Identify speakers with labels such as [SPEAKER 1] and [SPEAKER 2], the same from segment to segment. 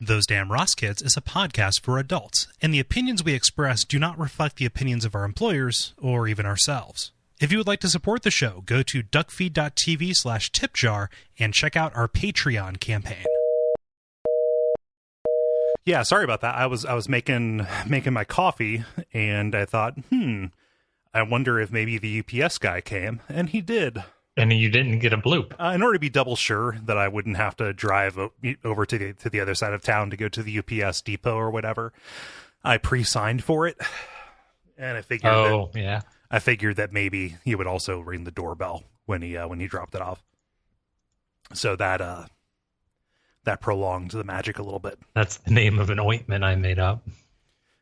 [SPEAKER 1] Those Damn Ross Kids is a podcast for adults, and the opinions we express do not reflect the opinions of our employers or even ourselves. If you would like to support the show, go to Duckfeed.tv/tipjar and check out our Patreon campaign. Yeah, sorry about that. I was making my coffee, and I thought, I wonder if maybe the UPS guy came, and he did.
[SPEAKER 2] And you didn't get a bloop.
[SPEAKER 1] In order to be double sure that I wouldn't have to drive over to the other side of town to go to the UPS depot or whatever, I pre-signed for it, and I figured I figured that maybe he would also ring the doorbell when he dropped it off. So that prolonged the magic a little bit.
[SPEAKER 2] That's the name of an ointment I made up.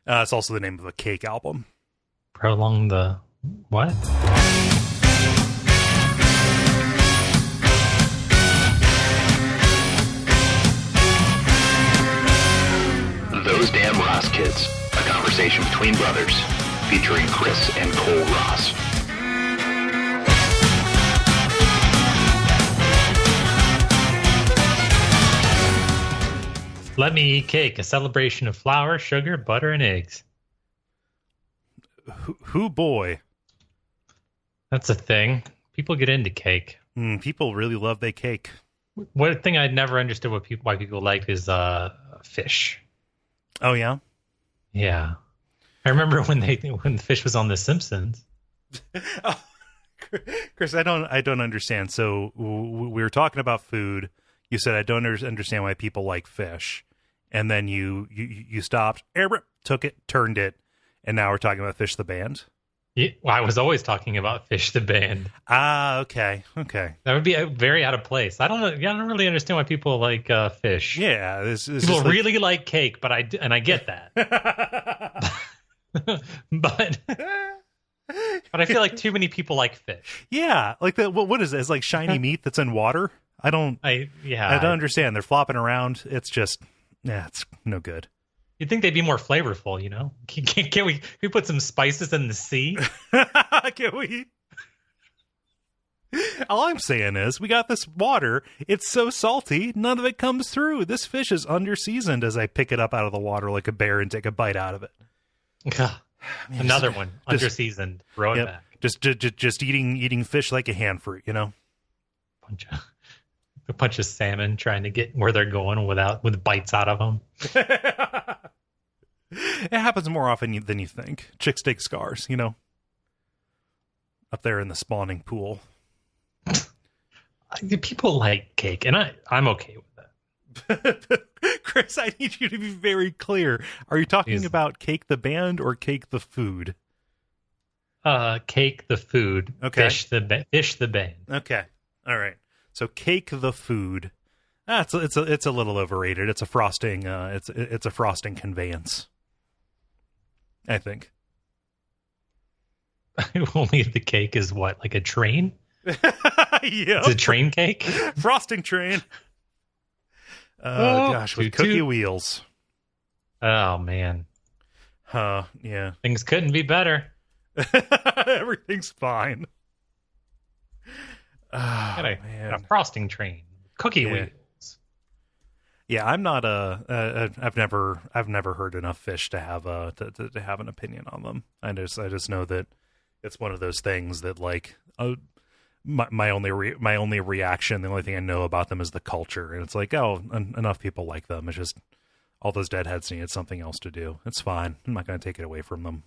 [SPEAKER 1] It's also the name of a cake album.
[SPEAKER 2] Prolong the what?
[SPEAKER 3] Those Damn Ross Kids, a conversation between brothers, featuring Kris and Kole Ross.
[SPEAKER 2] Let me eat cake, a celebration of flour, sugar, butter, and eggs.
[SPEAKER 1] Who boy?
[SPEAKER 2] That's a thing. People get into cake.
[SPEAKER 1] People really love their cake.
[SPEAKER 2] One thing I'd never understood why people liked is fish.
[SPEAKER 1] Oh yeah,
[SPEAKER 2] yeah. I remember when the fish was on The Simpsons.
[SPEAKER 1] Oh, Kris, I don't understand. So we were talking about food. You said I don't understand why people like fish, and then you stopped, took it, turned it, and now we're talking about Fish the band.
[SPEAKER 2] Yeah, well, I was always talking about Fish the band.
[SPEAKER 1] Ah, okay.
[SPEAKER 2] That would be very out of place. I don't know. Yeah, I don't really understand why people like fish.
[SPEAKER 1] Yeah, this
[SPEAKER 2] people really like cake, but I get that. but I feel like too many people like fish.
[SPEAKER 1] Yeah, like what is it? It's like shiny meat that's in water. I don't understand. They're flopping around. It's just it's no good.
[SPEAKER 2] You'd think they'd be more flavorful, you know? Can we put some spices in the sea?
[SPEAKER 1] Can we? All I'm saying is, we got this water. It's so salty, none of it comes through. This fish is under-seasoned as I pick it up out of the water like a bear and take a bite out of it.
[SPEAKER 2] Another one, under-seasoned. Throw it back.
[SPEAKER 1] Just eating fish like a hand fruit, you know?
[SPEAKER 2] A bunch of salmon trying to get where they're going with bites out of them.
[SPEAKER 1] It happens more often than you think. Chicks take scars, you know? Up there in the spawning pool.
[SPEAKER 2] People like cake, and I'm okay with that.
[SPEAKER 1] Kris, I need you to be very clear. Are you talking about Cake the band or Cake the food?
[SPEAKER 2] Cake the food.
[SPEAKER 1] Okay.
[SPEAKER 2] Fish the band.
[SPEAKER 1] Okay. All right. So Cake the food. It's a little overrated. It's a frosting. It's a frosting conveyance, I think.
[SPEAKER 2] Only the cake is what, like a train?
[SPEAKER 1] Yeah,
[SPEAKER 2] it's a train cake.
[SPEAKER 1] Frosting train. Gosh, with cookie wheels.
[SPEAKER 2] Oh man.
[SPEAKER 1] Yeah.
[SPEAKER 2] Things couldn't be better.
[SPEAKER 1] Everything's fine.
[SPEAKER 2] Got a frosting train, cookie wheels.
[SPEAKER 1] Yeah, I'm not I've never heard enough fish to have to have an opinion on them. I just know that it's one of those things that like my only reaction, the only thing I know about them is the culture, and it's like enough people like them. It's just all those deadheads needed something else to do. It's fine. I'm not going to take it away from them.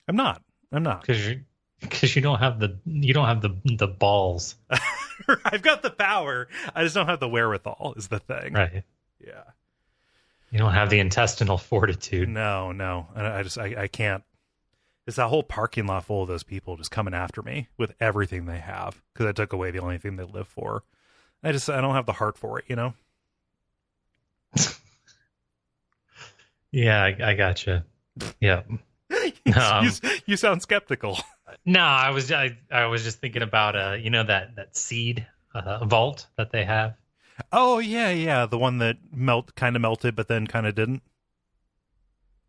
[SPEAKER 1] I'm not.
[SPEAKER 2] Because you don't have the balls.
[SPEAKER 1] I've got the power. I just don't have the wherewithal. Is the thing.
[SPEAKER 2] Right.
[SPEAKER 1] Yeah.
[SPEAKER 2] You don't have the intestinal fortitude.
[SPEAKER 1] No. I can't. It's that whole parking lot full of those people just coming after me with everything they have because I took away the only thing they live for. I don't have the heart for it, you know.
[SPEAKER 2] Yeah, I gotcha. Yeah.
[SPEAKER 1] You sound skeptical.
[SPEAKER 2] No, I was just thinking about that seed vault that they have.
[SPEAKER 1] Oh yeah, the one that kind of melted, but then kind of didn't.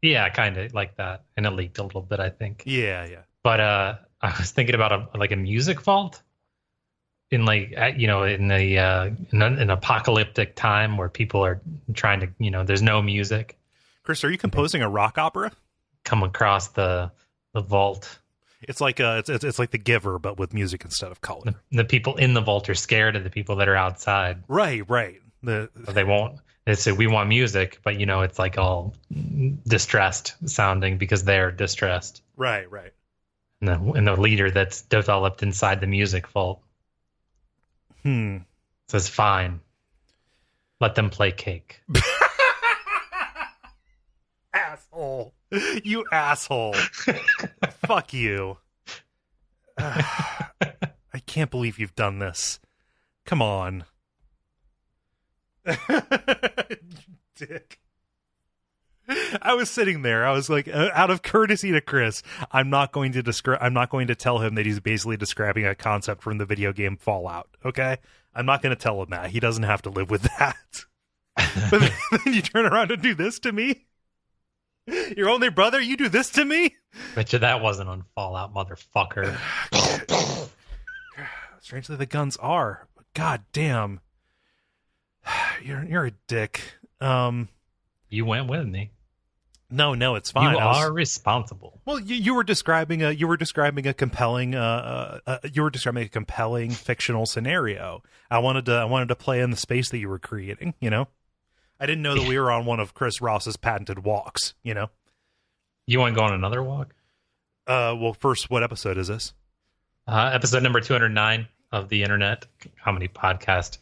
[SPEAKER 2] Yeah, kind of like that, and it leaked a little bit, I think.
[SPEAKER 1] Yeah.
[SPEAKER 2] But I was thinking about a music vault. in an apocalyptic time where people are trying to, there's no music,
[SPEAKER 1] Chris, are you composing a rock opera?
[SPEAKER 2] come across the vault.
[SPEAKER 1] It's like it's like The Giver, but with music instead of color.
[SPEAKER 2] The people in the vault are scared of the people that are outside.
[SPEAKER 1] Right.
[SPEAKER 2] They won't. They say we want music, but it's like all distressed sounding because they're distressed.
[SPEAKER 1] Right.
[SPEAKER 2] And the leader that's developed inside the music vault says, "Fine, let them play cake."
[SPEAKER 1] Asshole. You asshole. Fuck you. I can't believe you've done this. Come on. Dick. I was sitting there. I was like, out of courtesy to Chris, I'm not going to tell him that he's basically describing a concept from the video game Fallout. Okay? I'm not going to tell him that. He doesn't have to live with that. But then you turn around and do this to me? Your only brother, you do this to me?
[SPEAKER 2] Bet you that wasn't on Fallout, motherfucker.
[SPEAKER 1] Strangely, the guns are. But God damn. You're a dick.
[SPEAKER 2] You went with me.
[SPEAKER 1] No, it's fine.
[SPEAKER 2] You are responsible.
[SPEAKER 1] Well, you were describing a compelling fictional scenario. I wanted to play in the space that you were creating, I didn't know that we were on one of Chris Ross's patented walks,
[SPEAKER 2] You want to go on another walk?
[SPEAKER 1] Well, first, what episode is this?
[SPEAKER 2] Episode number 209 of the Internet Comedy Podcast.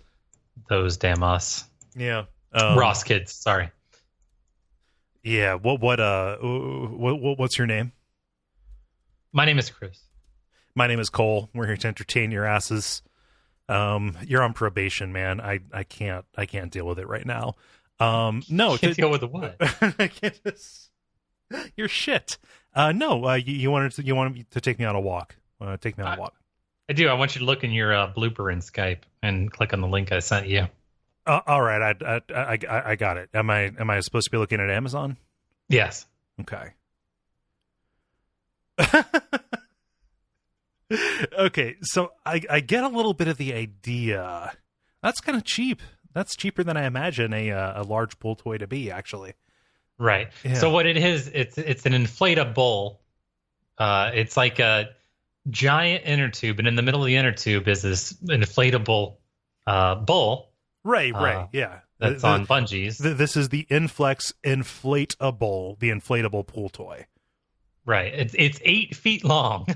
[SPEAKER 2] Those damn us.
[SPEAKER 1] Yeah.
[SPEAKER 2] Ross Kids, sorry.
[SPEAKER 1] Yeah, what's your name?
[SPEAKER 2] My name is Chris.
[SPEAKER 1] My name is Kole. We're here to entertain your asses. You're on probation, man. I can't deal with it right now. No,
[SPEAKER 2] can't deal with the what?
[SPEAKER 1] I can't just. You're shit. No, you wanted to take me on a walk. Take me on a walk.
[SPEAKER 2] I do. I want you to look in your blooper in Skype and click on the link I sent you.
[SPEAKER 1] All right, I got it. Am I supposed to be looking at Amazon?
[SPEAKER 2] Yes.
[SPEAKER 1] Okay. Okay, so I get a little bit of the idea. That's kind of cheap. That's cheaper than I imagine a large pool toy to be, actually.
[SPEAKER 2] Right.
[SPEAKER 1] Yeah.
[SPEAKER 2] So what it is, it's an Inflat-a-bull. It's like a giant inner tube, and in the middle of the inner tube is this inflatable bull.
[SPEAKER 1] Right, yeah.
[SPEAKER 2] That's on bungees.
[SPEAKER 1] This is the Inflat-a-bull, the inflatable pool toy.
[SPEAKER 2] Right. It's 8 feet long.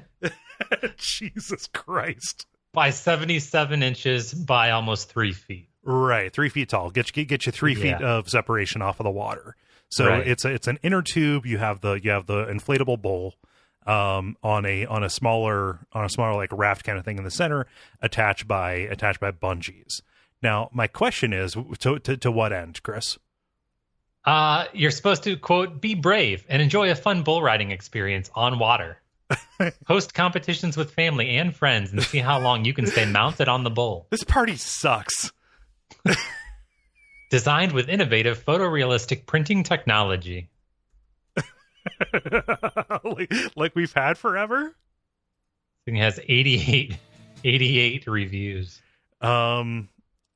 [SPEAKER 1] Jesus Christ.
[SPEAKER 2] By 77 inches by almost 3 feet.
[SPEAKER 1] Right, 3 feet tall. Get you 3 feet of separation off of the water. So it's an inner tube. You have the inflatable bowl on a smaller like raft kind of thing in the center, attached by bungees. Now, my question is, to what end, Chris?
[SPEAKER 2] You're supposed to, quote, be brave and enjoy a fun bull riding experience on water. Host competitions with family and friends and see how long you can stay mounted on the bull.
[SPEAKER 1] This party sucks.
[SPEAKER 2] Designed with innovative photorealistic printing technology.
[SPEAKER 1] like we've had forever?
[SPEAKER 2] It has 88 reviews.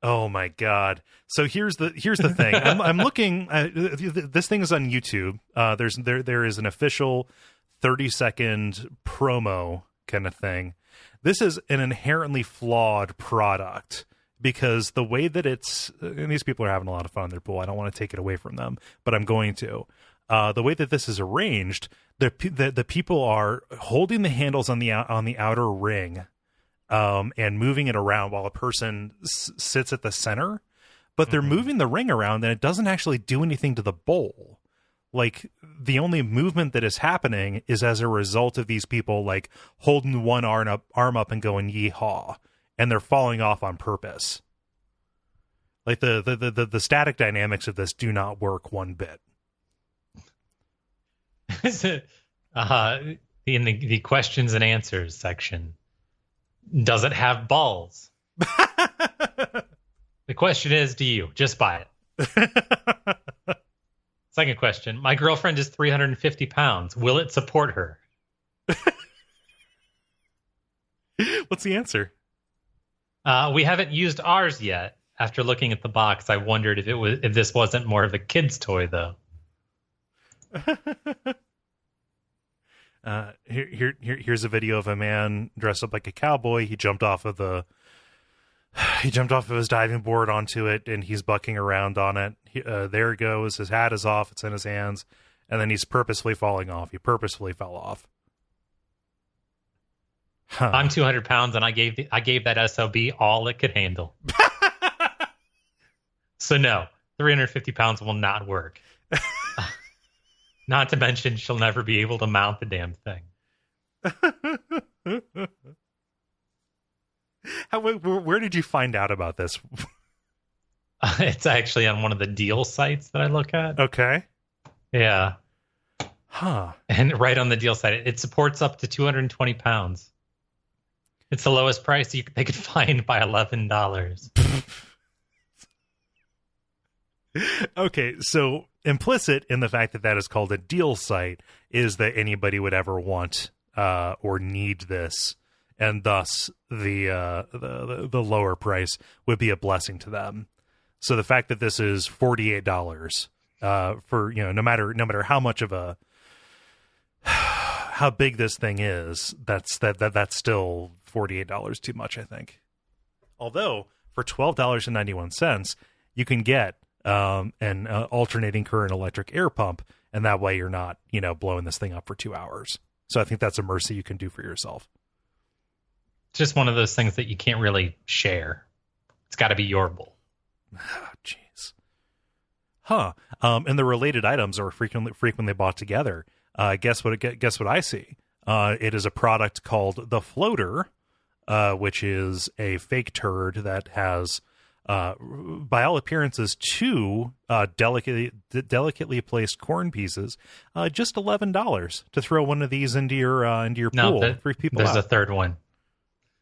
[SPEAKER 1] Oh my God. So here's the thing. I'm looking. This thing is on YouTube. There is an official 30-second promo kind of thing. This is an inherently flawed product because the way that and these people are having a lot of fun in their pool. I don't want to take it away from them, but I'm going to. The way that this is arranged, the people are holding the handles on the outer ring. And moving it around while a person sits at the center, but they're moving the ring around and it doesn't actually do anything to the bowl. Like, the only movement that is happening is as a result of these people like holding one arm up and going yeehaw, and they're falling off on purpose. Like the static dynamics of this do not work one bit.
[SPEAKER 2] In the questions and answers section. Does it have balls? The question is, do you? Just buy it. Second question. My girlfriend is 350 pounds. Will it support her?
[SPEAKER 1] What's the answer?
[SPEAKER 2] We haven't used ours yet. After looking at the box, I wondered if this wasn't more of a kid's toy, though.
[SPEAKER 1] Here's a video of a man dressed up like a cowboy. He jumped off of his diving board onto it, and he's bucking around on it. There it goes. His hat is off. It's in his hands, and then he's purposefully falling off. He purposefully fell off. Huh.
[SPEAKER 2] I'm 200 pounds, and I gave that SOB all it could handle. So no, 350 pounds will not work. Not to mention, she'll never be able to mount the damn thing.
[SPEAKER 1] Where did you find out about this?
[SPEAKER 2] It's actually on one of the deal sites that I look at.
[SPEAKER 1] Okay.
[SPEAKER 2] Yeah.
[SPEAKER 1] Huh.
[SPEAKER 2] And right on the deal site, it supports up to 220 pounds. It's the lowest price they could find by $11.
[SPEAKER 1] Okay, so implicit in the fact that is called a deal site is that anybody would ever want or need this, and thus the lower price would be a blessing to them. So the fact that this is $48 for, no matter how much of a how big this thing is, that's still $48 too much, I think. Although for $12.91 you can get an alternating current electric air pump, and that way you're not, blowing this thing up for 2 hours. So I think that's a mercy you can do for yourself.
[SPEAKER 2] It's just one of those things that you can't really share. It's got to be your bowl.
[SPEAKER 1] Jeez. Huh. And the related items are frequently bought together. Guess what I see? It is a product called the Floater, which is a fake turd that has, by all appearances, two delicately placed corn pieces. Just $11 to throw one of these into your pool. Three people.
[SPEAKER 2] There's
[SPEAKER 1] out.
[SPEAKER 2] a third one.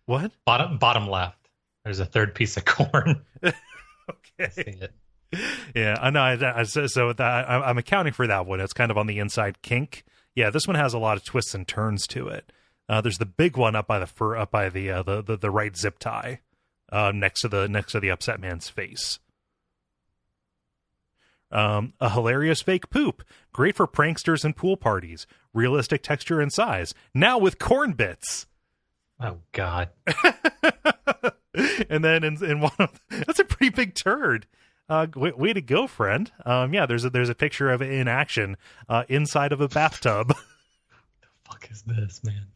[SPEAKER 1] What?
[SPEAKER 2] Bottom left. There's a third piece of corn.
[SPEAKER 1] Okay.
[SPEAKER 2] See it.
[SPEAKER 1] Yeah, I know. I'm accounting for that one. It's kind of on the inside kink. Yeah, this one has a lot of twists and turns to it. There's the big one up by the right zip tie, next to the upset man's face. A hilarious fake poop, great for pranksters and pool parties. Realistic texture and size. Now with corn bits.
[SPEAKER 2] Oh God.
[SPEAKER 1] And then in one of that's a pretty big turd. Way to go, friend. Yeah, there's a picture of it in action inside of a bathtub.
[SPEAKER 2] What the fuck is this, man?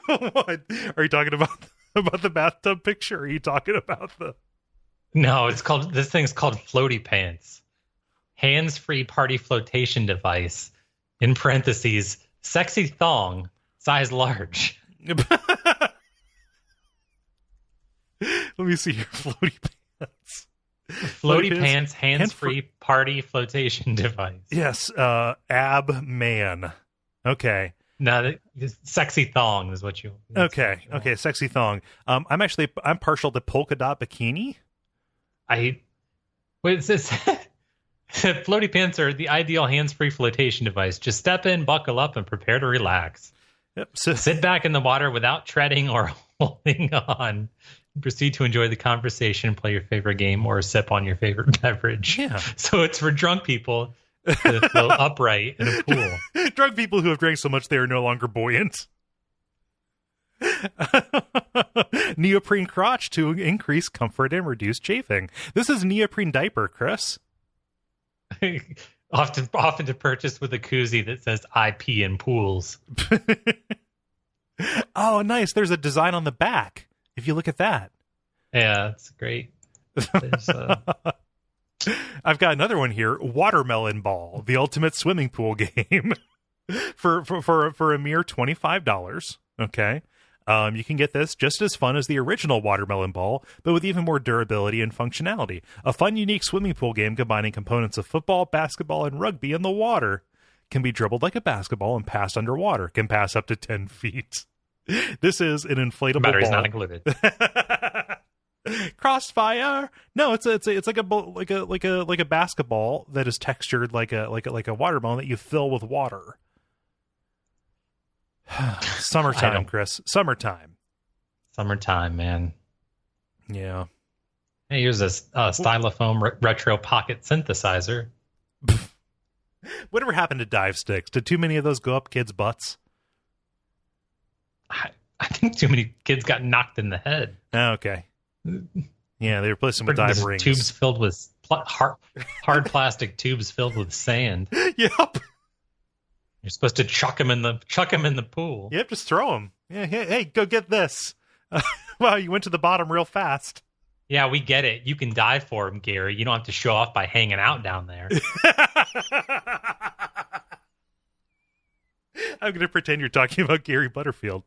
[SPEAKER 1] What are you talking about the bathtub picture? Or are you talking about the?
[SPEAKER 2] No, this thing's called Floaty Pants. Hands-free party flotation device. In parentheses, sexy thong, size large.
[SPEAKER 1] Let me see your floaty pants.
[SPEAKER 2] Floaty pants, hands-free party flotation device.
[SPEAKER 1] Yes, ab man. Okay.
[SPEAKER 2] No, sexy thong is what you.
[SPEAKER 1] Okay, sexy thong. I'm partial to polka dot bikini.
[SPEAKER 2] Wait, it says floaty pants are the ideal hands-free flotation device. Just step in, buckle up, and prepare to relax.
[SPEAKER 1] Yep. So
[SPEAKER 2] sit back in the water without treading or holding on. Proceed to enjoy the conversation, play your favorite game, or sip on your favorite beverage.
[SPEAKER 1] Yeah.
[SPEAKER 2] So it's for drunk people to float upright in a pool.
[SPEAKER 1] Drunk people who have drank so much they are no longer buoyant. Neoprene crotch to increase comfort and reduce chafing. This is neoprene diaper, Chris.
[SPEAKER 2] often to purchase with a koozie that says "I pee in pools."
[SPEAKER 1] Oh, nice. There's a design on the back. If you look at that.
[SPEAKER 2] Yeah, it's great.
[SPEAKER 1] I've got another one here. Watermelon Ball, the ultimate swimming pool game. for a mere $25. Okay. You can get this just as fun as the original Watermelon Ball, but with even more durability and functionality. A fun, unique swimming pool game combining components of football, basketball, and rugby in the water. Can be dribbled like a basketball and passed underwater. Can pass up to 10 feet. This is an inflatable
[SPEAKER 2] batteries
[SPEAKER 1] ball.
[SPEAKER 2] Not included.
[SPEAKER 1] Crossfire. No, it's like a basketball that is textured like a watermelon that you fill with water. Summertime, Chris. Summertime.
[SPEAKER 2] Summertime, man.
[SPEAKER 1] Yeah.
[SPEAKER 2] Hey, here's a stylofoam retro pocket synthesizer.
[SPEAKER 1] Whatever happened to dive sticks? Did too many of those go up kids' butts?
[SPEAKER 2] I think too many kids got knocked in the head.
[SPEAKER 1] Oh, okay. Yeah, they replaced them with dive rings.
[SPEAKER 2] Tubes filled with hard plastic tubes filled with sand.
[SPEAKER 1] Yep.
[SPEAKER 2] You're supposed to chuck them in the pool.
[SPEAKER 1] Yep, just throw them. Yeah, hey, go get this. Wow, you went to the bottom real fast.
[SPEAKER 2] Yeah, we get it. You can dive for them, Gary. You don't have to show off by hanging out down there.
[SPEAKER 1] I'm going to pretend you're talking about Gary Butterfield.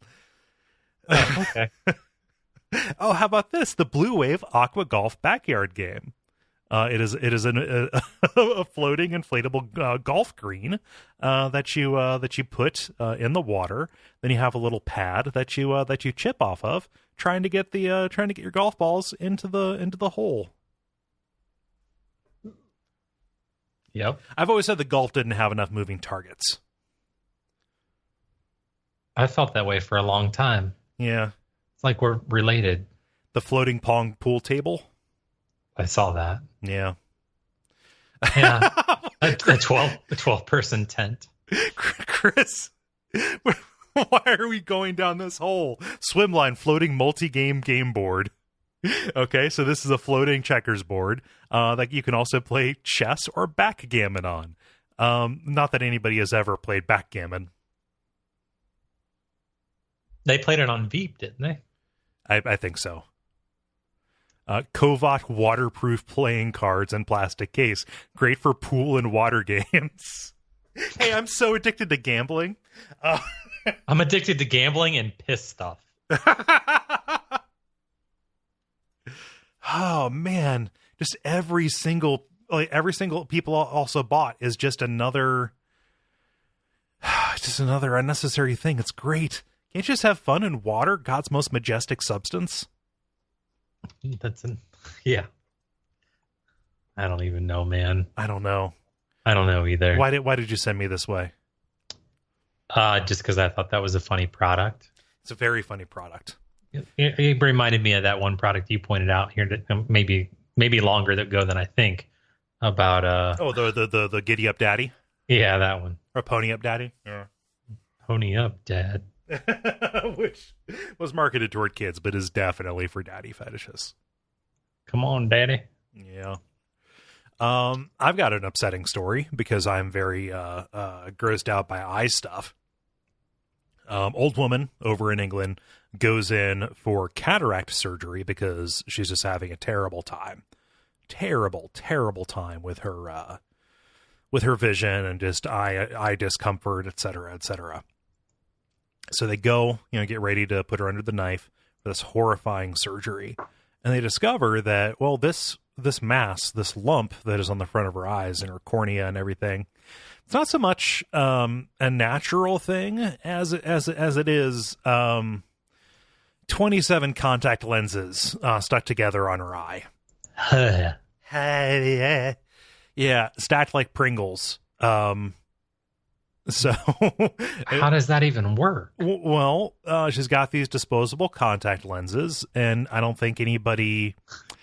[SPEAKER 2] Oh, okay.
[SPEAKER 1] Oh, how about this? The Blue Wave Aqua Golf Backyard Game. It is a floating inflatable golf green that you put in the water. Then you have a little pad that you chip off of, trying to get your golf balls into the hole.
[SPEAKER 2] Yep.
[SPEAKER 1] I've always said that golf didn't have enough moving targets.
[SPEAKER 2] I felt that way for a long time.
[SPEAKER 1] Yeah.
[SPEAKER 2] It's like we're related.
[SPEAKER 1] The floating pong pool table.
[SPEAKER 2] I saw that.
[SPEAKER 1] Yeah.
[SPEAKER 2] Yeah. a 12 person tent.
[SPEAKER 1] Chris, why are we going down this hole? Swimline floating multi-game game board. Okay, so this is a floating checkers board that you can also play chess or backgammon on. Not that anybody has ever played backgammon.
[SPEAKER 2] They played it on Veep, didn't they?
[SPEAKER 1] I think so. Kovat waterproof playing cards and plastic case. Great for pool and water games. Hey, I'm so addicted to gambling.
[SPEAKER 2] I'm addicted to gambling and piss stuff.
[SPEAKER 1] Oh, man. Just every single people also bought is just another unnecessary thing. It's great. Can't you just have fun in water, God's most majestic substance?
[SPEAKER 2] Yeah. I don't even know, man.
[SPEAKER 1] I don't know.
[SPEAKER 2] I don't know either.
[SPEAKER 1] Why did you send me this way?
[SPEAKER 2] Just because I thought that was a funny product.
[SPEAKER 1] It's a very funny product.
[SPEAKER 2] It reminded me of that one product you pointed out here that maybe longer ago than I think about.
[SPEAKER 1] The Giddy Up Daddy.
[SPEAKER 2] Yeah, that one.
[SPEAKER 1] Or Pony Up Daddy. Yeah.
[SPEAKER 2] Pony Up Dad.
[SPEAKER 1] Which was marketed toward kids, but is definitely for daddy fetishes.
[SPEAKER 2] Come on, Daddy.
[SPEAKER 1] Yeah. I've got an upsetting story because I'm very grossed out by eye stuff. Old woman over in England goes in for cataract surgery because she's just having a terrible time with her vision and just eye discomfort, etc., etc. So they go, get ready to put her under the knife for this horrifying surgery. And they discover that, well, this mass, this lump that is on the front of her eyes and her cornea and everything, it's not so much a natural thing as it is 27 contact lenses stuck together on her eye. Yeah, stacked like Pringles. So
[SPEAKER 2] how does that even work?
[SPEAKER 1] Well, she's got these disposable contact lenses, and I don't think anybody...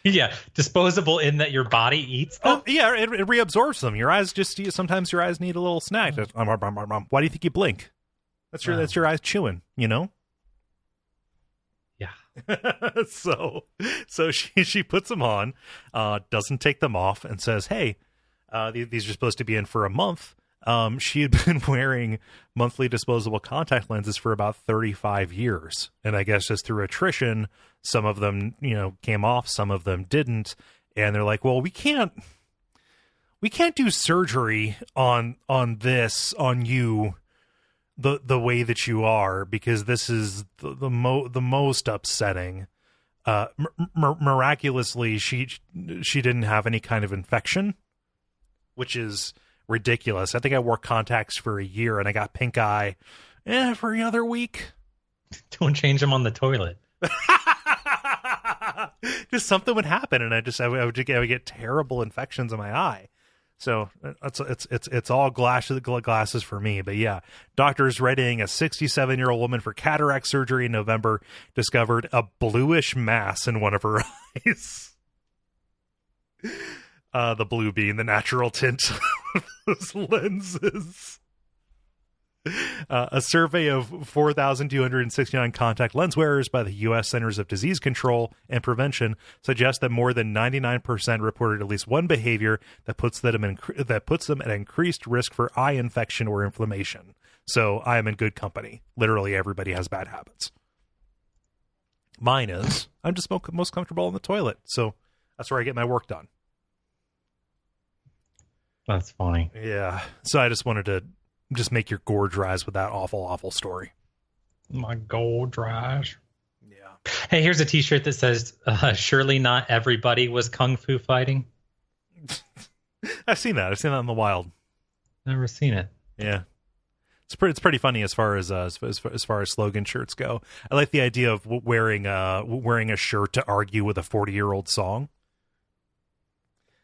[SPEAKER 2] Yeah, disposable in that your body eats them?
[SPEAKER 1] Oh, yeah, it reabsorbs them. Your eyes sometimes your eyes need a little snack. Why do you think you blink? That's your eyes chewing,
[SPEAKER 2] Yeah.
[SPEAKER 1] So she puts them on, doesn't take them off, and says, hey, these are supposed to be in for a month. She had been wearing monthly disposable contact lenses for about 35 years. And I guess just through attrition, some of them, came off, some of them didn't. And they're like, well, we can't do surgery on you the way that you are, because this is the most upsetting. Miraculously, she didn't have any kind of infection, which is ridiculous. I think I wore contacts for a year and I got pink eye for another week.
[SPEAKER 2] Don't change them on the toilet.
[SPEAKER 1] Just something would happen and I would get terrible infections in my eye. So it's all glasses for me. But yeah, doctors readying a 67-year-old woman for cataract surgery in November discovered a bluish mass in one of her eyes. The blue being the natural tint of those lenses. A survey of 4,269 contact lens wearers by the U.S. Centers of Disease Control and Prevention suggests that more than 99% reported at least one behavior that puts them at increased risk for eye infection or inflammation. So I am in good company. Literally everybody has bad habits. Mine is I'm just most comfortable in the toilet, so that's where I get my work done.
[SPEAKER 2] That's funny.
[SPEAKER 1] Yeah. So I just wanted to just make your gorge rise with that awful story.
[SPEAKER 2] My gorge rise.
[SPEAKER 1] Yeah.
[SPEAKER 2] Hey, here's a t-shirt that says, surely not everybody was kung fu fighting.
[SPEAKER 1] I've seen that in the wild.
[SPEAKER 2] Never seen it.
[SPEAKER 1] Yeah. It's pretty funny as far as slogan shirts go. I like the idea of wearing a shirt to argue with a 40-year-old song.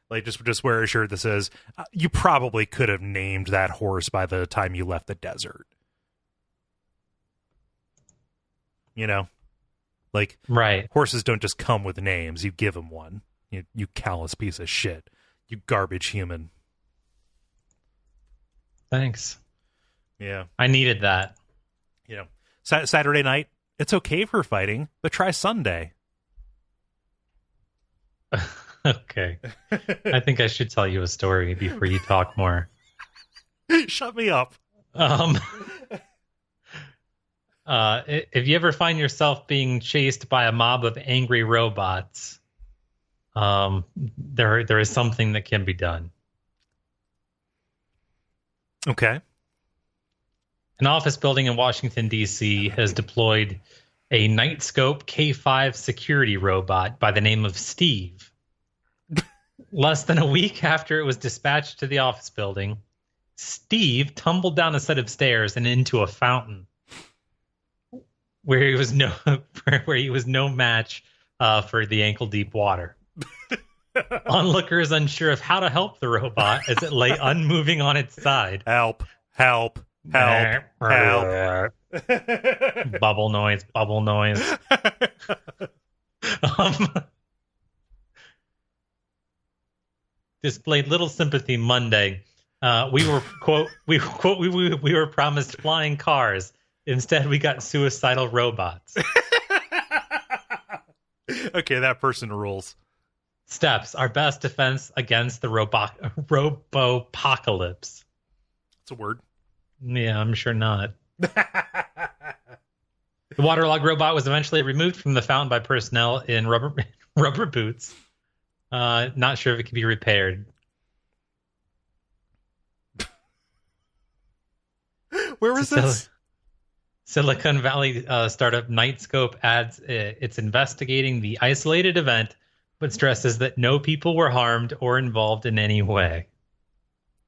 [SPEAKER 1] Like just wear a shirt that says, you probably could have named that horse by the time you left the desert. You know? Like,
[SPEAKER 2] right.
[SPEAKER 1] Horses don't just come with names. You give them one. You callous piece of shit. You garbage human.
[SPEAKER 2] Thanks.
[SPEAKER 1] Yeah.
[SPEAKER 2] I needed that.
[SPEAKER 1] You know, Saturday night, it's okay for fighting, but try Sunday.
[SPEAKER 2] Okay. I think I should tell you a story before you talk more.
[SPEAKER 1] Shut me up.
[SPEAKER 2] If you ever find yourself being chased by a mob of angry robots, there is something that can be done.
[SPEAKER 1] Okay.
[SPEAKER 2] An office building in Washington, D.C. has deployed a Nightscope K5 security robot by the name of Steve. Less than a week after it was dispatched to the office building, Steve tumbled down a set of stairs and into a fountain where he was no match for the ankle-deep water. Onlookers unsure of how to help the robot as it lay unmoving on its side.
[SPEAKER 1] Help.
[SPEAKER 2] Bubble noise. Displayed little sympathy Monday. We were promised flying cars. Instead, we got suicidal robots.
[SPEAKER 1] Okay, that person rules.
[SPEAKER 2] Steps, our best defense against the robopocalypse.
[SPEAKER 1] It's a word.
[SPEAKER 2] Yeah, I'm sure not. The waterlogged robot was eventually removed from the fountain by personnel in rubber boots. Not sure if it can be repaired.
[SPEAKER 1] Where was this?
[SPEAKER 2] Silicon Valley startup Nightscope adds it's investigating the isolated event, but stresses that no people were harmed or involved in any way.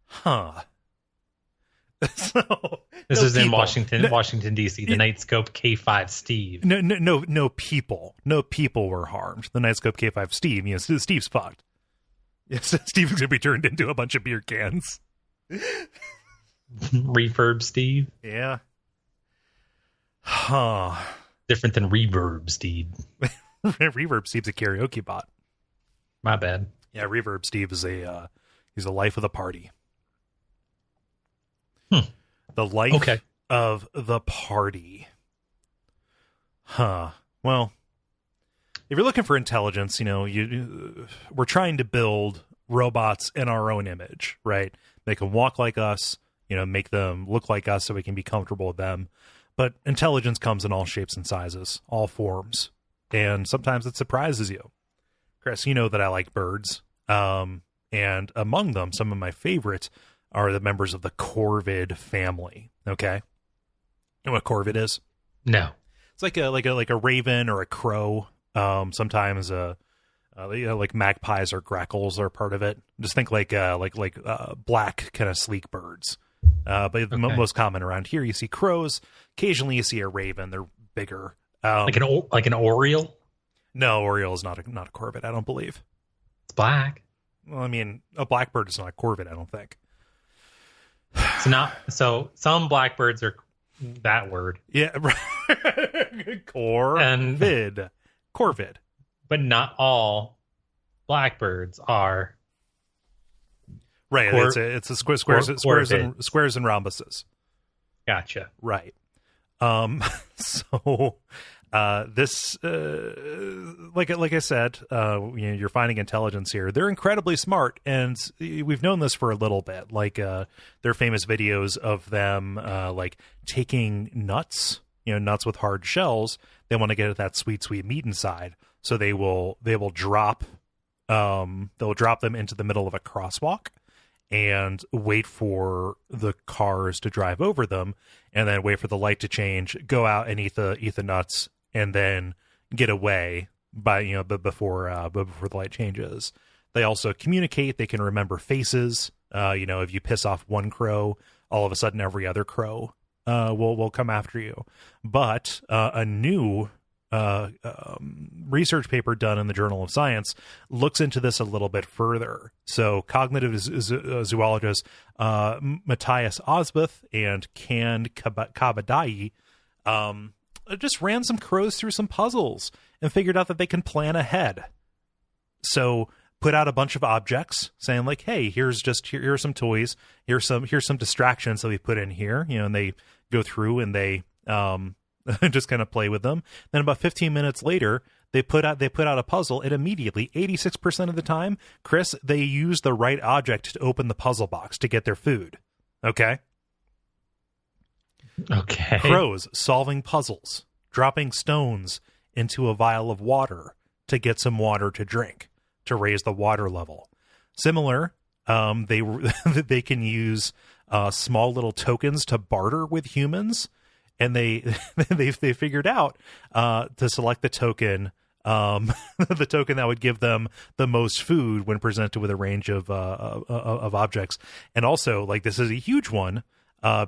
[SPEAKER 1] Huh.
[SPEAKER 2] This is in Washington, D.C. The Nightscope K5 Steve.
[SPEAKER 1] No people were harmed. The Nightscope K5 Steve, Steve's fucked. Yes, Steve's gonna be turned into a bunch of beer cans.
[SPEAKER 2] Refurb Steve.
[SPEAKER 1] Yeah. Huh.
[SPEAKER 2] Different than Reverb Steve.
[SPEAKER 1] Reverb Steve's a karaoke bot.
[SPEAKER 2] My bad.
[SPEAKER 1] Yeah, Reverb Steve is he's a life of the party. The life of the party. Huh. Well, if you're looking for intelligence, we're trying to build robots in our own image, right? They can walk like us, make them look like us so we can be comfortable with them. But intelligence comes in all shapes and sizes, all forms. And sometimes it surprises you. Chris, you know that I like birds. And among them, some of my favorites are the members of the corvid family. Okay, you know what corvid is?
[SPEAKER 2] No,
[SPEAKER 1] it's like a raven or a crow. Sometimes like magpies or grackles are part of it. Just think like black kind of sleek birds. But the most common around here, you see crows. Occasionally, you see a raven. They're bigger.
[SPEAKER 2] Like an oriole.
[SPEAKER 1] No, oriole is not a corvid. I don't believe.
[SPEAKER 2] It's black.
[SPEAKER 1] Well, I mean, a blackbird is not a corvid, I don't think.
[SPEAKER 2] It's not. So some blackbirds are that word.
[SPEAKER 1] Yeah, right. Corvid. Corvid.
[SPEAKER 2] But not all blackbirds are.
[SPEAKER 1] Right. It's a squares and rhombuses.
[SPEAKER 2] Gotcha.
[SPEAKER 1] Right. So this like I said, you're finding intelligence here. They're incredibly smart, and we've known this for a little bit. Like there are famous videos of them like taking nuts, nuts with hard shells. They want to get at that sweet meat inside, so they will drop them into the middle of a crosswalk and wait for the cars to drive over them, and then wait for the light to change, go out and eat the nuts, and then get away before the light changes. They also communicate. They can remember faces. If you piss off one crow, all of a sudden every other crow will come after you. But a new research paper done in the Journal of Science looks into this a little bit further. So cognitive zoologists Matthias Osbuth and Can Kabadai just ran some crows through some puzzles and figured out that they can plan ahead. So put out a bunch of objects saying like, hey, here's some toys, here's some distractions that we put in here, and they go through and they just kind of play with them. Then about 15 minutes later, they put out a puzzle, and immediately 86% of the time, Chris, they use the right object to open the puzzle box to get their food. Okay. Crows solving puzzles, dropping stones into a vial of water to get some water to drink, to raise the water level. Similar, they can use small little tokens to barter with humans. And they figured out to select the token, the token that would give them the most food when presented with a range of objects. And also, like, this is a huge one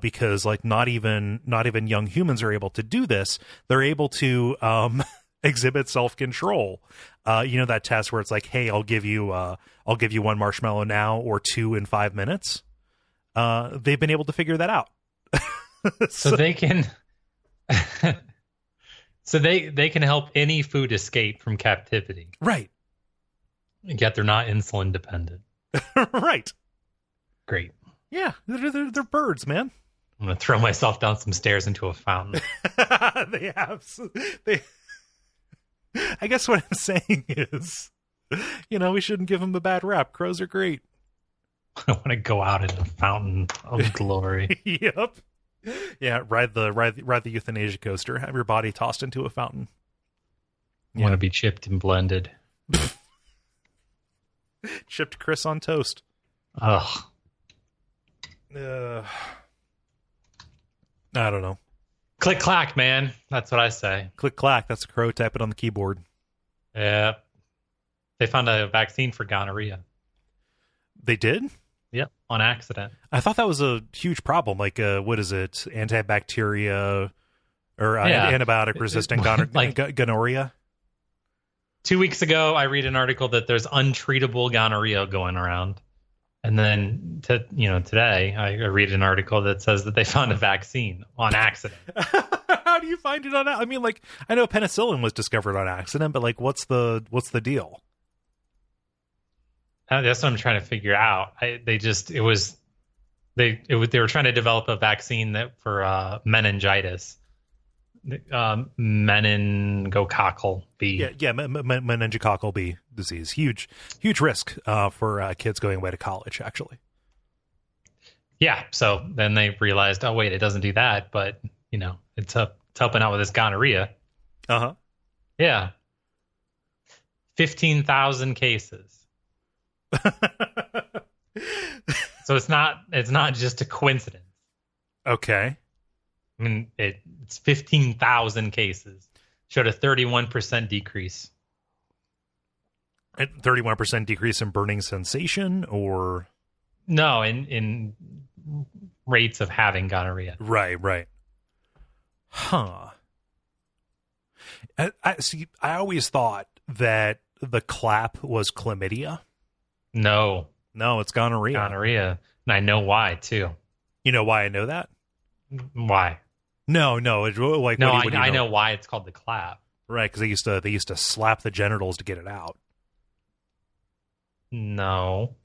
[SPEAKER 1] because like not even young humans are able to do this. They're able to exhibit self-control. That test where it's like, hey, I'll give you one marshmallow now or two in 5 minutes. They've been able to figure that out.
[SPEAKER 2] So they can they can help any food escape from captivity.
[SPEAKER 1] Right.
[SPEAKER 2] Yet they're not insulin dependent.
[SPEAKER 1] Right.
[SPEAKER 2] Great.
[SPEAKER 1] Yeah, they're birds, man.
[SPEAKER 2] I'm going to throw myself down some stairs into a fountain.
[SPEAKER 1] They I guess what I'm saying is, we shouldn't give them a bad rap. Crows are great.
[SPEAKER 2] I want to go out in a fountain of glory.
[SPEAKER 1] Yep. Yeah, ride the euthanasia coaster. Have your body tossed into a fountain.
[SPEAKER 2] I want to be chipped and blended.
[SPEAKER 1] Chipped Chris on toast.
[SPEAKER 2] Ugh.
[SPEAKER 1] I don't know.
[SPEAKER 2] Click clack, man. That's what I say.
[SPEAKER 1] Click clack. That's a crow tapping on the keyboard.
[SPEAKER 2] Yeah. They found a vaccine for gonorrhea.
[SPEAKER 1] They did?
[SPEAKER 2] Yep, on accident.
[SPEAKER 1] I thought that was a huge problem. Like, what is it? Antibacteria or antibiotic-resistant gonorrhea?
[SPEAKER 2] 2 weeks ago, I read an article that there's untreatable gonorrhea going around. And then, today, I read an article that says that they found a vaccine on accident.
[SPEAKER 1] How do you find it on? I mean, like, I know penicillin was discovered on accident, but like, what's the deal?
[SPEAKER 2] That's what I'm trying to figure out. They were trying to develop a vaccine for meningitis, meningococcal B.
[SPEAKER 1] Yeah, meningococcal B disease. Huge risk for kids going away to college, actually.
[SPEAKER 2] Yeah. So then they realized, oh wait, it doesn't do that, but it's helping out with this gonorrhea.
[SPEAKER 1] Uh-huh.
[SPEAKER 2] Yeah. 15,000 cases. So it's not just a coincidence.
[SPEAKER 1] Okay.
[SPEAKER 2] I mean, it's 15,000 cases. Showed a 31% decrease.
[SPEAKER 1] A 31% decrease in burning sensation, or
[SPEAKER 2] no, in rates of having gonorrhea.
[SPEAKER 1] Right. Huh. I always thought that the clap was chlamydia.
[SPEAKER 2] No.
[SPEAKER 1] No, it's gonorrhea.
[SPEAKER 2] Gonorrhea. And I know why, too.
[SPEAKER 1] You know why I know that?
[SPEAKER 2] Why?
[SPEAKER 1] No. It's like what do you
[SPEAKER 2] I know why it's called the clap.
[SPEAKER 1] Right, because they used to slap the genitals to get it out.
[SPEAKER 2] No.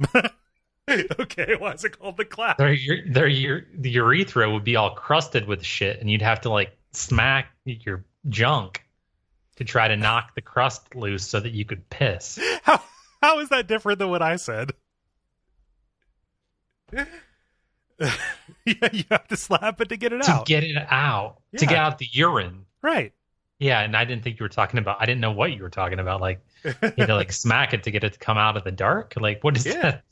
[SPEAKER 1] Okay, why is it called the clap?
[SPEAKER 2] The urethra would be all crusted with shit, and you'd have to like smack your junk to try to knock the crust loose so that you could piss.
[SPEAKER 1] How is that different than what I said? Yeah, you have to slap it to get it out.
[SPEAKER 2] To get it out.
[SPEAKER 1] Yeah.
[SPEAKER 2] To get out the urine.
[SPEAKER 1] Right.
[SPEAKER 2] Yeah, and I didn't think you were talking about. I didn't know what you were talking about. Like, you had to like smack it to get it to come out of the dark. Like, what is that?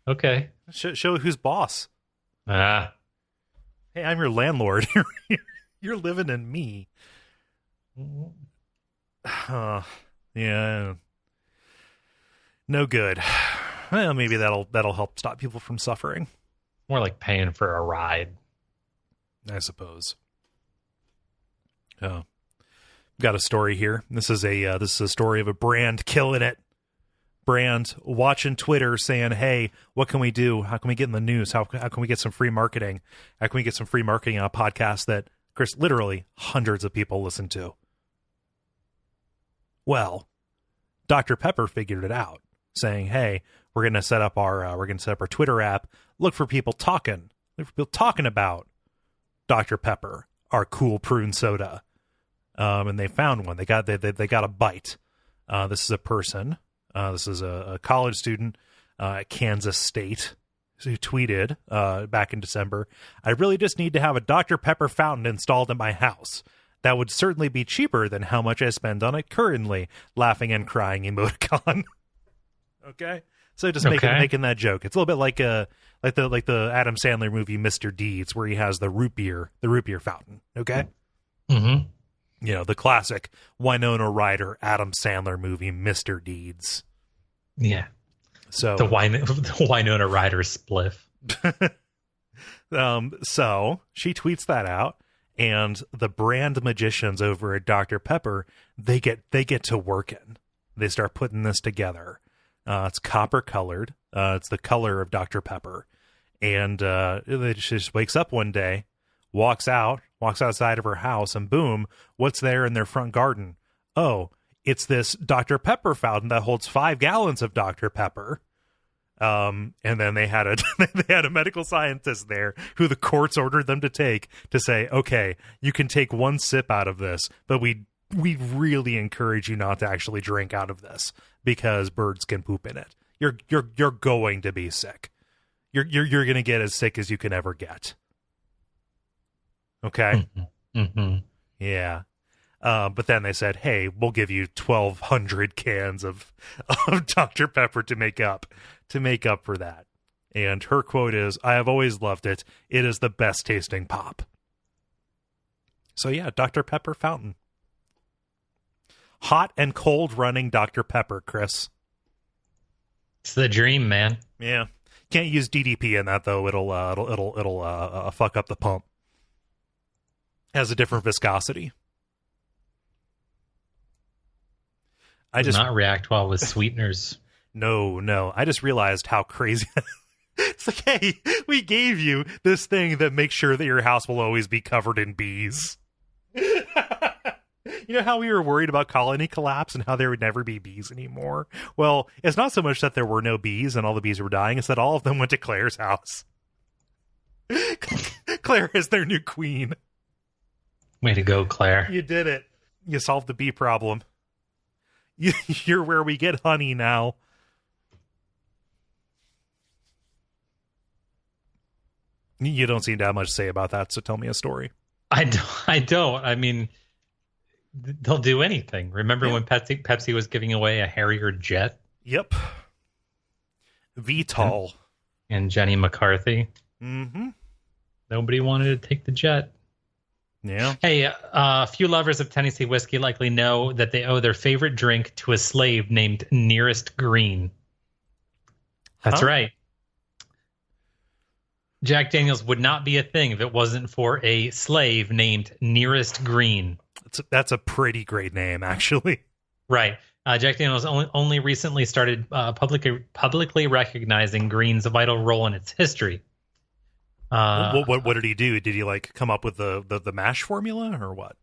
[SPEAKER 2] Okay.
[SPEAKER 1] Show who's boss.
[SPEAKER 2] Hey,
[SPEAKER 1] I'm your landlord. You're living in me. Yeah. No good. Well, maybe that'll help stop people from suffering.
[SPEAKER 2] more like paying for a ride,
[SPEAKER 1] I suppose. Oh. Got a story here. This is a story of a brand killing it. Brand watching Twitter saying, hey, what can we do? How can we get in the news? How can we get some free marketing? How can we get some free marketing on a podcast that, Chris, literally hundreds of people listen to? Well, Dr. Pepper figured it out, saying, hey, we're going to set up our Twitter app. Look for people talking about Dr. Pepper, our cool prune soda. And they found one. They got a bite. This is a person. This is a college student at Kansas State who tweeted back in December, I really just need to have a Dr. Pepper fountain installed in my house. That would certainly be cheaper than how much I spend on it currently. Laughing and crying emoticon. Okay, so just making that joke. It's a little bit like the Adam Sandler movie Mr. Deeds, where he has the root beer fountain. Okay.
[SPEAKER 2] Mm-hmm.
[SPEAKER 1] You know, the classic Winona Ryder, Adam Sandler movie, Mr. Deeds.
[SPEAKER 2] Yeah.
[SPEAKER 1] So
[SPEAKER 2] the Winona Ryder spliff.
[SPEAKER 1] So she tweets that out, and the brand magicians over at Dr. Pepper, they get to working. They start putting this together. It's copper colored. It's the color of Dr. Pepper. And she just wakes up one day, walks outside of her house, and boom, what's there in their front garden? Oh, it's this Dr. Pepper fountain that holds 5 gallons of Dr. Pepper. And then they had a medical scientist there who the courts ordered them to say, okay, you can take 1 sip out of this, but we really encourage you not to actually drink out of this because birds can poop in it. You're going to be sick. You're going to get as sick as you can ever get. Okay.
[SPEAKER 2] Mm-hmm.
[SPEAKER 1] Yeah. But then they said, hey, we'll give you 1,200 cans of Dr. Pepper to make up for that. And her quote is, I have always loved it. It is the best tasting pop. So yeah, Dr. Pepper fountain. Hot and cold running Dr. Pepper, Chris.
[SPEAKER 2] It's the dream, man.
[SPEAKER 1] Yeah. Can't use DDP in that though. It'll fuck up the pump. Has a different viscosity.
[SPEAKER 2] I just not react well with sweeteners.
[SPEAKER 1] No. I just realized how crazy. It's like, hey, we gave you this thing that makes sure that your house will always be covered in bees. You know how we were worried about colony collapse and how there would never be bees anymore? Well, it's not so much that there were no bees and all the bees were dying. It's that all of them went to Claire's house. Claire is their new queen.
[SPEAKER 2] Way to go, Claire.
[SPEAKER 1] You did it. You solved the bee problem. You're where we get honey now. You don't seem to have much to say about that, so tell me a story.
[SPEAKER 2] I don't. I mean, they'll do anything. Remember when Pepsi was giving away a Harrier jet?
[SPEAKER 1] Yep. VTOL.
[SPEAKER 2] And Jenny McCarthy.
[SPEAKER 1] Mm-hmm.
[SPEAKER 2] Nobody wanted to take the jet.
[SPEAKER 1] Yeah.
[SPEAKER 2] Hey, a few lovers of Tennessee whiskey likely know that they owe their favorite drink to a slave named Nearest Green. That's right. Jack Daniels would not be a thing if it wasn't for a slave named Nearest Green.
[SPEAKER 1] That's a pretty great name, actually.
[SPEAKER 2] Right. Jack Daniels only recently started publicly recognizing green's vital role in its history.
[SPEAKER 1] What did he do? Did he like come up with the mash formula or what?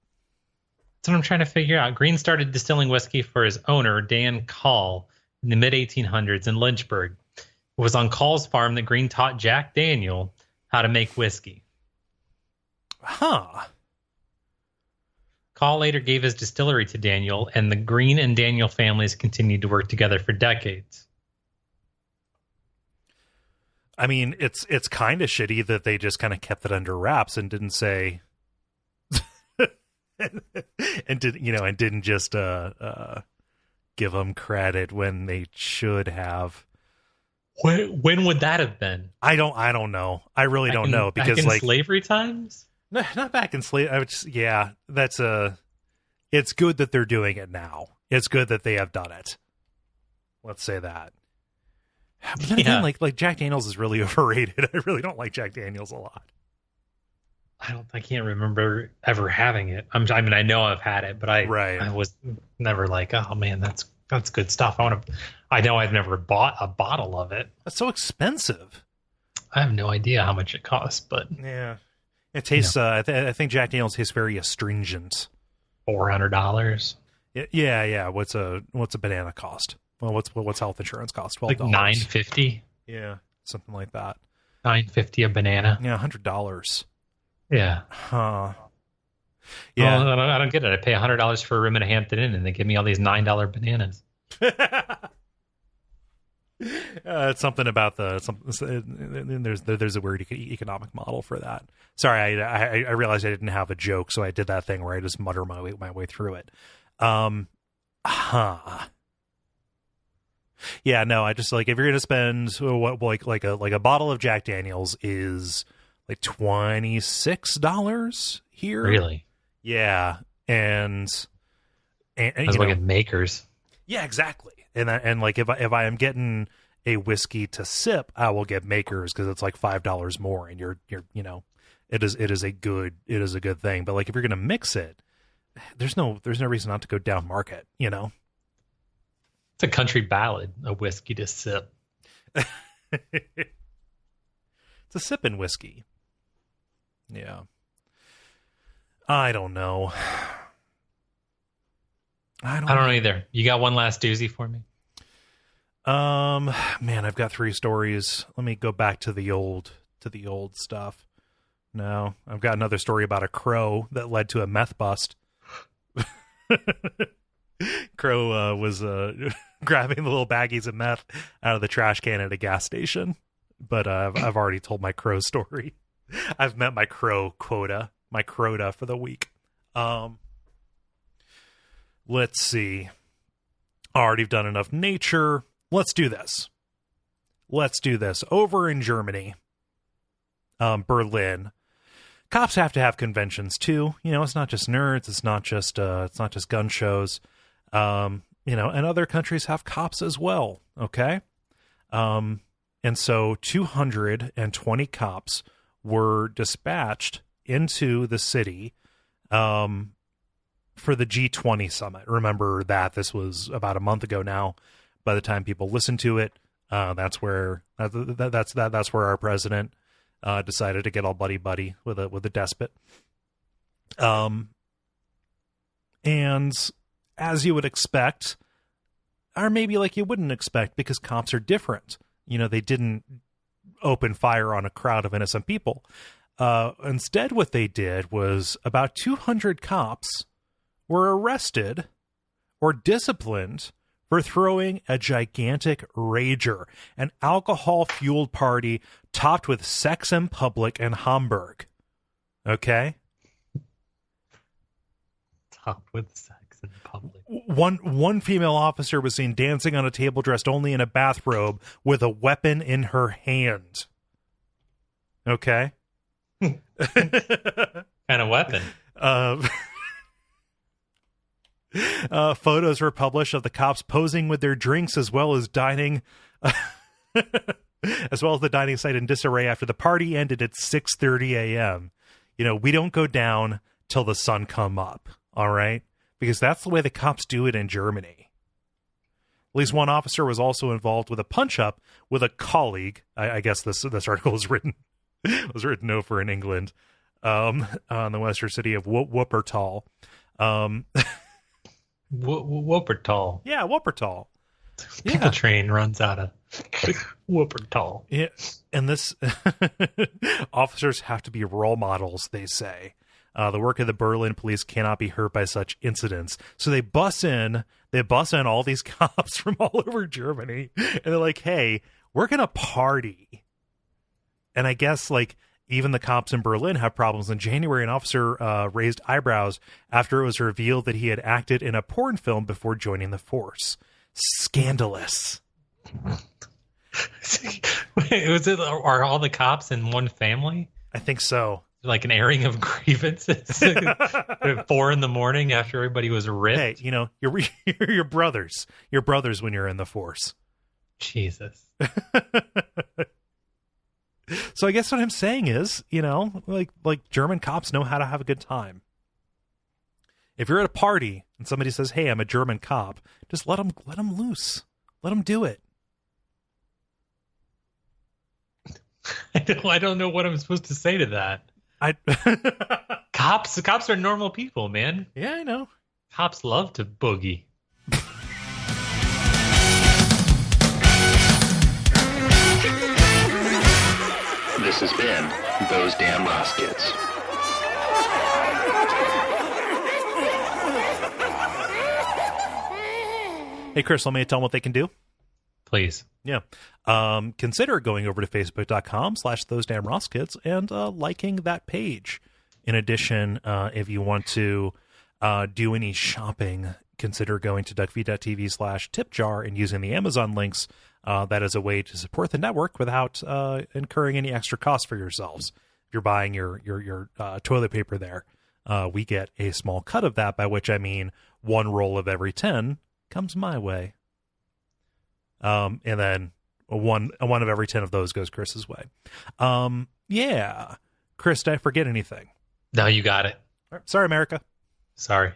[SPEAKER 2] That's what I'm trying to figure out. Green started distilling whiskey for his owner, Dan Kole, in the mid-1800s in Lynchburg. It was on Cole's farm that Green taught Jack Daniel how to make whiskey.
[SPEAKER 1] Huh.
[SPEAKER 2] Cole later gave his distillery to Daniel, and the Green and Daniel families continued to work together for decades.
[SPEAKER 1] I mean, it's kind of shitty that they just kind of kept it under wraps and didn't say, and didn't just give them credit when they should have.
[SPEAKER 2] When would that have been?
[SPEAKER 1] I don't know. I really don't know because
[SPEAKER 2] back in slavery times.
[SPEAKER 1] No, not back in slavery. It's good that they're doing it now. It's good that they have done it. Let's say that. But then again, like Jack Daniels is really overrated. I really don't like Jack Daniels a lot.
[SPEAKER 2] I can't remember ever having it. I mean, I know I've had it, but I was never like, oh man, that's good stuff. I know I've never bought a bottle of it.
[SPEAKER 1] That's so expensive.
[SPEAKER 2] I have no idea how much it costs, but
[SPEAKER 1] yeah. It tastes. I think Jack Daniels tastes very astringent.
[SPEAKER 2] $400.
[SPEAKER 1] Yeah. What's a banana cost? Well, what's health insurance cost? $12.
[SPEAKER 2] Like $9.50.
[SPEAKER 1] Yeah, something like that.
[SPEAKER 2] $9.50 a banana.
[SPEAKER 1] Yeah, $100.
[SPEAKER 2] Yeah.
[SPEAKER 1] Huh. Yeah.
[SPEAKER 2] Well, I don't get it. I pay $100 for a room in a Hampton Inn, and they give me all these $9 bananas.
[SPEAKER 1] It's something about there's a weird economic model for that. Sorry, I realized I didn't have a joke, so I did that thing where I just mutter my way through it. Yeah, no, I just like if you're gonna spend like a bottle of Jack Daniels is like $26 here.
[SPEAKER 2] Really?
[SPEAKER 1] Yeah, and
[SPEAKER 2] I was looking at Makers.
[SPEAKER 1] Yeah, exactly. And like if I am getting a whiskey to sip, I will get Makers because it's like $5 more, and you're it is a good thing. But like if you're gonna mix it, there's no reason not to go down market. It's
[SPEAKER 2] a country ballad, a whiskey to sip.
[SPEAKER 1] It's a sipping whiskey. Yeah. I don't know. I don't
[SPEAKER 2] know either. You got one last doozy for me?
[SPEAKER 1] Man, I've got 3 stories. Let me go back to the old stuff. No, I've got another story about a crow that led to a meth bust. Crow was grabbing the little baggies of meth out of the trash can at a gas station. But I've already told my crow story. I've met my crow quota, my crota for the week. Let's see. Already done enough nature. Let's do this. Over in Germany, Berlin, cops have to have conventions too. It's not just nerds. It's not just gun shows. And other countries have cops as well. Okay. And so 220 cops were dispatched into the city, for the G20 summit. Remember that this was about a month ago now. By the time people listen to it, that's where our president decided to get all buddy with a despot. And as you would expect, or maybe like you wouldn't expect, because cops are different. They didn't open fire on a crowd of innocent people. Instead, what they did was about 200 cops were arrested or disciplined for throwing a gigantic rager, an alcohol-fueled party topped with sex in public in Hamburg. Okay?
[SPEAKER 2] Topped with sex in public.
[SPEAKER 1] One female officer was seen dancing on a table dressed only in a bathrobe with a weapon in her hand. Okay?
[SPEAKER 2] Kind of weapon?
[SPEAKER 1] Photos were published of the cops posing with their drinks as well as dining, as well as the dining site in disarray after the party ended at 6:30 a.m. We don't go down till the sun come up, all right? Because that's the way the cops do it in Germany. At least one officer was also involved with a punch-up with a colleague. I guess this article was written over in England, on the western city of Wuppertal.
[SPEAKER 2] Wuppertal.
[SPEAKER 1] Yeah, Wuppertal.
[SPEAKER 2] People train runs out of Wuppertal.
[SPEAKER 1] Yeah, and this officers have to be role models, they say. The work of the Berlin police cannot be hurt by such incidents. So they bus in all these cops from all over Germany, and they're like, hey, we're going to party. And I guess, like, even the cops in Berlin have problems. In January, an officer raised eyebrows after it was revealed that he had acted in a porn film before joining the force. Scandalous.
[SPEAKER 2] Wait, are all the cops in one family?
[SPEAKER 1] I think so.
[SPEAKER 2] Like an airing of grievances at 4 a.m. after everybody was ripped.
[SPEAKER 1] Hey, you know, you're brothers. You're brothers when you're in the force.
[SPEAKER 2] Jesus.
[SPEAKER 1] So I guess what I'm saying is, you know, like German cops know how to have a good time. If you're at a party and somebody says, "Hey, I'm a German cop," just let them loose. Let them do it.
[SPEAKER 2] I don't know what I'm supposed to say to that. Cops are normal people, man.
[SPEAKER 1] Yeah, I know.
[SPEAKER 2] Cops love to boogie.
[SPEAKER 3] This has been Those Damn Ross Kids.
[SPEAKER 1] Hey, Chris, let me tell them what they can do.
[SPEAKER 2] Please.
[SPEAKER 1] Yeah. Consider going over to facebook.com/thosedamnrosskids and liking that page. In addition, if you want to do any shopping, consider going to Duckfeed.tv/tipjar and using the Amazon links. That is a way to support the network without incurring any extra costs for yourselves. If you're buying your toilet paper there, we get a small cut of that, by which I mean 1 roll of every 10 comes my way. And then one of every 10 of those goes Chris's way. Yeah. Chris, did I forget anything?
[SPEAKER 2] No, you got it.
[SPEAKER 1] All right. Sorry, America.
[SPEAKER 2] Sorry.